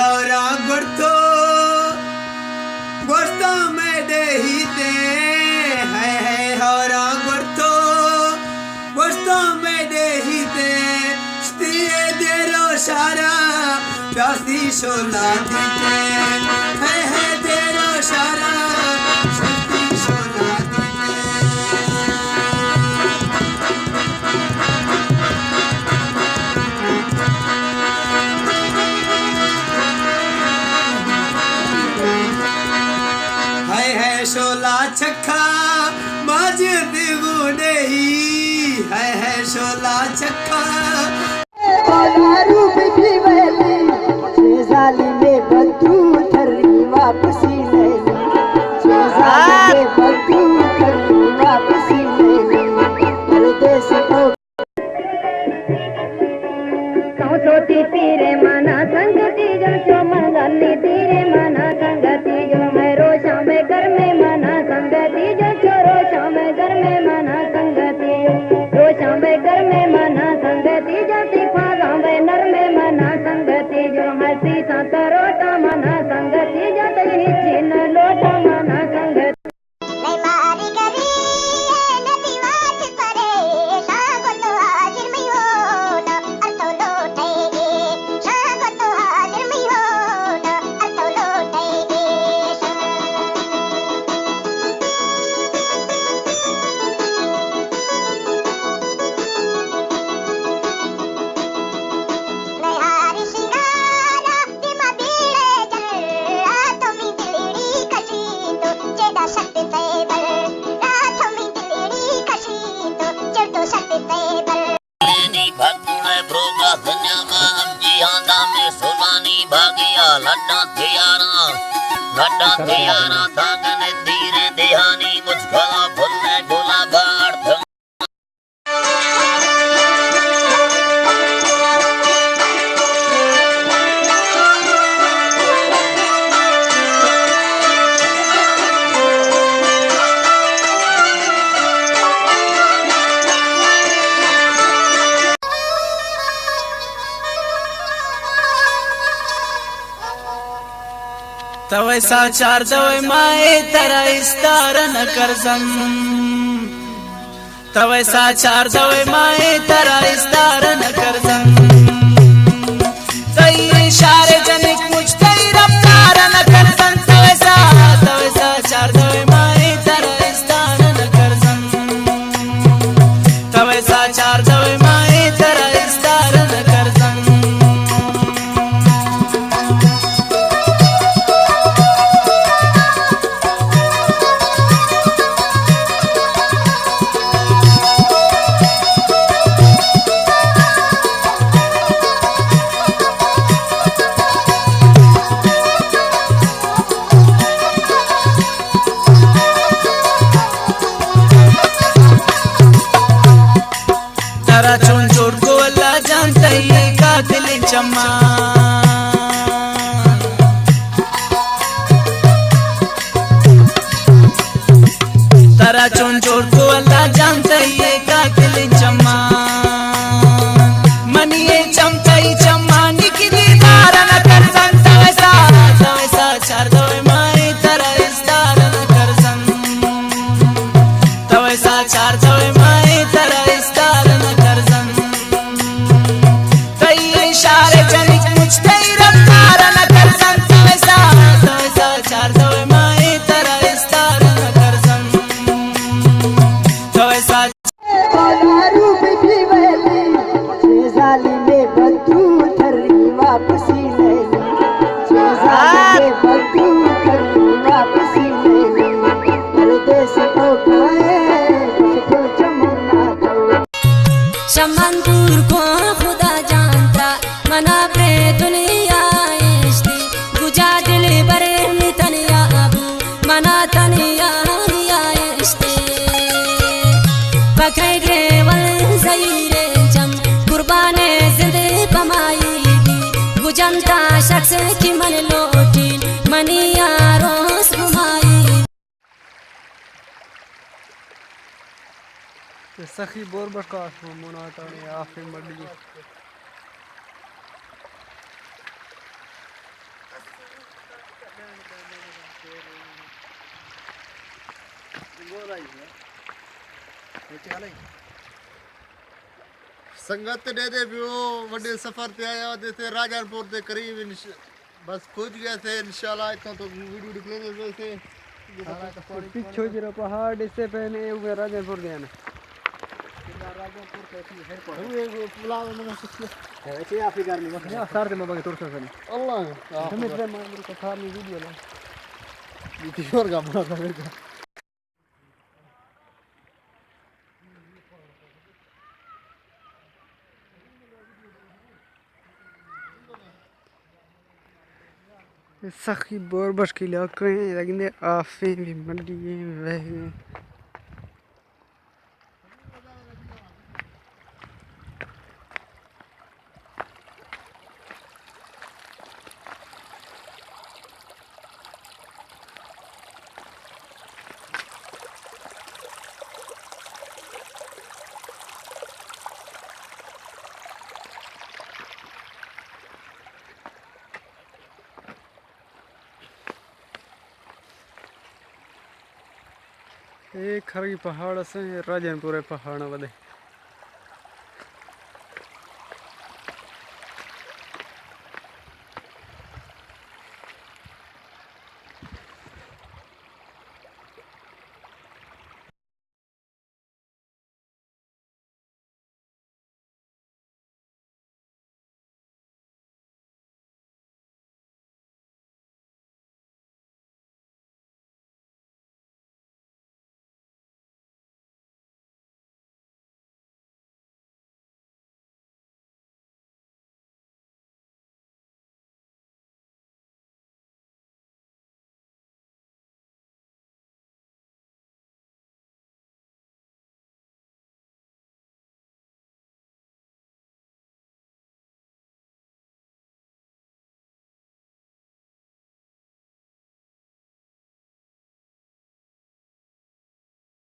हरा गोर्तो में देहीते है हरा गोर्तो में देहीते स्तिए देरो सारा प्यासी शोला दीते है देरो सारा स्ति शोला शोला छक्का माजिद गुनेही है शोला छक्का रूप की वैली शेजाली में बंधु थरी वापसी लेली शेजाली में बंधु थरी वापसी लेली परदेश को सोती तेरे मना संगति जो चमनगली तेरे मना संगति जो मैं रोशा में घर में मना संगति जो रोशा में घर में मना संगति रोशा में घर में मना संगति जो सिफाजा में नर में मना संगति जो हसी सतरोटा मना संगति जो तेरी चिन लोटा मना संगति लड्डा थियारा दागन धीरे देहानी मुझ गला भुलने भुला बाढ़ तवैसा चार दवै माए तरा इस्तार न करजम तवैसा चार दवै माए तरा इस्तार न करजम तई इशारे जनिक मुझ तई रफ्तार न करजम तवैसा चार दवै माए तरा इस्तार न करजम तवैसा चार दवै माए तरा इस्तार न करजम तारा चोन चोर को अल्लाह जानता ही है कातिल चम्मा मनिए चमकाई चम्मा निकली दार न कर संत वैसा चार दवे माए तारा इस दार न कर संत वैसा चार दवे माए तारा इस दार न कर संत कई इशारे जनिक मुझ तई रफ्तार न कर संत वैसा चार दवे माए तारा इस दार न कर संत रूप की वैली शेजाली में बंधु थरी वापसी लेली शेजाली में बंधु थरी वापसी लेली परदेश को गए उसको जमुना को शमन दूर को खुदा जानता मना पे दुनिया इश्ती गुजा दिल बरे मितनिया अबू मना तनिया इश्ती पकड़े ग्रेवल ज़हीरे जम कुर्बाने ज़िंदे पमाई गुजंता शख्स की मन लोटी मनिया रोस घुमाई सखी बोर बकाश मुनाता ने आखिर मड़ी संगत दे दे पियो वड्डे सफर ते आया थे राजापुर के करीब बस पहुंच गए थे इंशाल्लाह इतना तो वीडियो निकले थे पीछे जरा पहाड़ इससे पहले वो राजापुर गया ना पुलाव में ऐसे अफ्रीका में या सार के मबागे तोड़ सकते अल्लाह हमें इतने मार को सार में वीडियो ला वीडियो का बना था मेरे सखी बोर बशकी इलाके हैं लेकिन आफे भी मंडी में बह गए एक खरगी पहाड़ से राजनपुर पहाड़ बदे